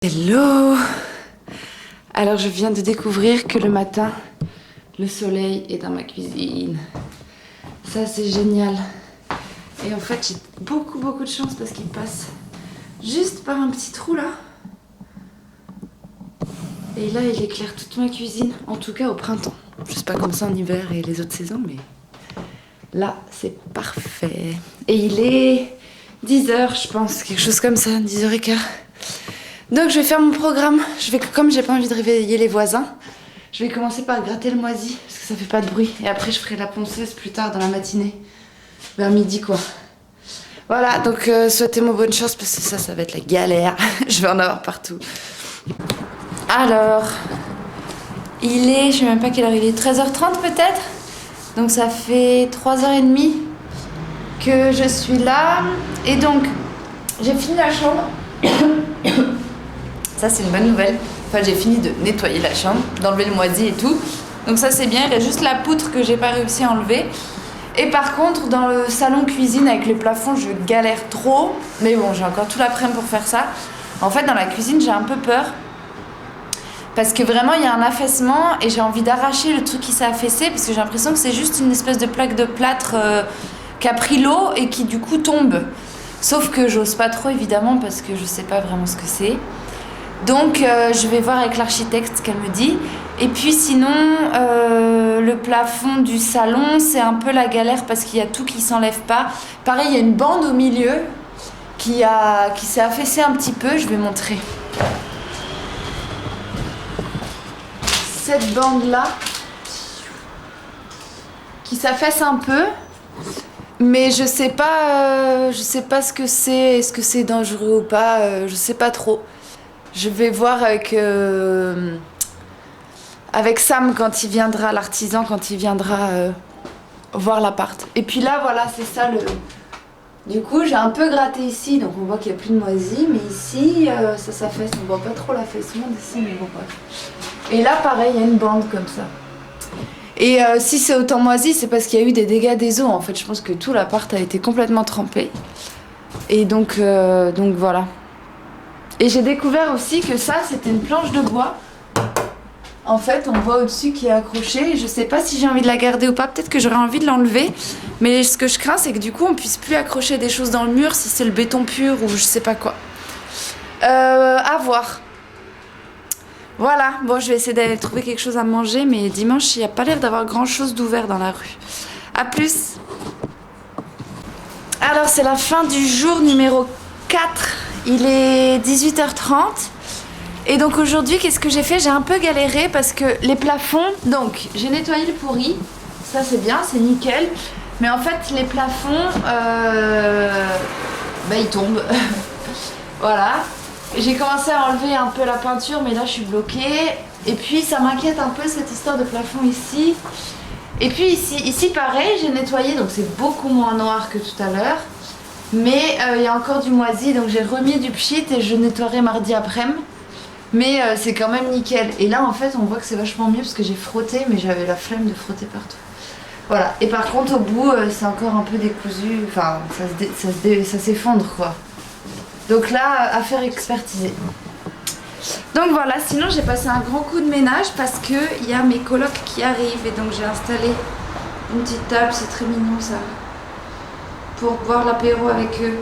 Hello! Alors je viens de découvrir que le matin, le soleil est dans ma cuisine. Ça c'est génial. Et en fait j'ai beaucoup de chance parce qu'il passe juste par un petit trou là. Et là il éclaire toute ma cuisine, en tout cas au printemps. Je sais pas comme ça en hiver et les autres saisons, mais là c'est parfait. Et il est 10h je pense, quelque chose comme ça, 10h15. Donc je vais faire mon programme. Comme j'ai pas envie de réveiller les voisins, je vais commencer par gratter le moisi parce que ça fait pas de bruit. Et après je ferai la ponceuse plus tard dans la matinée, vers midi quoi. Voilà, donc souhaitez-moi bonne chance parce que ça va être la galère. Je vais en avoir partout. Alors, je sais même pas quelle heure il est, 13h30 peut-être. Donc ça fait 3h30 que je suis là. Et donc, j'ai fini la chambre. Ça c'est une bonne nouvelle. Enfin j'ai fini de nettoyer la chambre, d'enlever le moisi et tout. Donc ça c'est bien, il y a juste la poutre que j'ai pas réussi à enlever. Et par contre dans le salon cuisine avec le plafond je galère trop. Mais bon j'ai encore tout l'après-midi pour faire ça. En fait dans la cuisine j'ai un peu peur. Parce que vraiment il y a un affaissement et j'ai envie d'arracher le truc qui s'est affaissé. Parce que j'ai l'impression que c'est juste une espèce de plaque de plâtre qui a pris l'eau et qui du coup tombe. Sauf que j'ose pas trop évidemment parce que je sais pas vraiment ce que c'est. Donc je vais voir avec l'architecte ce qu'elle me dit. Et puis sinon le plafond du salon c'est un peu la galère parce qu'il y a tout qui s'enlève pas. Pareil il y a une bande au milieu qui s'est affaissée un petit peu. Je vais montrer. Cette bande là qui s'affaisse un peu. Mais je sais pas ce que c'est, est-ce que c'est dangereux ou pas, je sais pas trop. Je vais voir avec Sam quand il viendra, l'artisan, quand il viendra voir l'appart. Et puis là, voilà, c'est ça le... Du coup, j'ai un peu gratté ici, donc on voit qu'il n'y a plus de moisi, mais ici, ça s'affaisse, on voit pas trop l'affaissement d'ici, mais bon, bref. Et là, pareil, il y a une bande comme ça. Et si c'est autant moisi, c'est parce qu'il y a eu des dégâts des eaux. En fait, je pense que tout l'appart a été complètement trempé. Et donc voilà. Et j'ai découvert aussi que ça, c'était une planche de bois. En fait, on voit au-dessus qui est accrochée. Je sais pas si j'ai envie de la garder ou pas. Peut-être que j'aurais envie de l'enlever. Mais ce que je crains, c'est que du coup, on puisse plus accrocher des choses dans le mur si c'est le béton pur ou je sais pas quoi. À voir. Voilà, bon je vais essayer d'aller trouver quelque chose à manger, mais dimanche il n'y a pas l'air d'avoir grand chose d'ouvert dans la rue. A plus. Alors c'est la fin du jour numéro 4, il est 18h30. Et donc aujourd'hui qu'est-ce que j'ai fait? J'ai un peu galéré parce que les plafonds, donc j'ai nettoyé le pourri, ça c'est bien, c'est nickel. Mais en fait les plafonds, ils tombent, voilà. J'ai commencé à enlever un peu la peinture, mais là je suis bloquée. Et puis ça m'inquiète un peu cette histoire de plafond ici. Et puis ici pareil, j'ai nettoyé, donc c'est beaucoup moins noir que tout à l'heure. Mais il y a encore du moisi, donc j'ai remis du pchit et je nettoierai mardi après-midi. Mais c'est quand même nickel. Et là en fait on voit que c'est vachement mieux parce que j'ai frotté, mais j'avais la flemme de frotter partout. Voilà, et par contre au bout c'est encore un peu décousu, enfin ça s'effondre quoi. Donc là, affaire expertisée. Donc voilà, sinon j'ai passé un grand coup de ménage parce qu'il y a mes colocs qui arrivent. Et donc j'ai installé une petite table, c'est très mignon ça, pour boire l'apéro avec eux.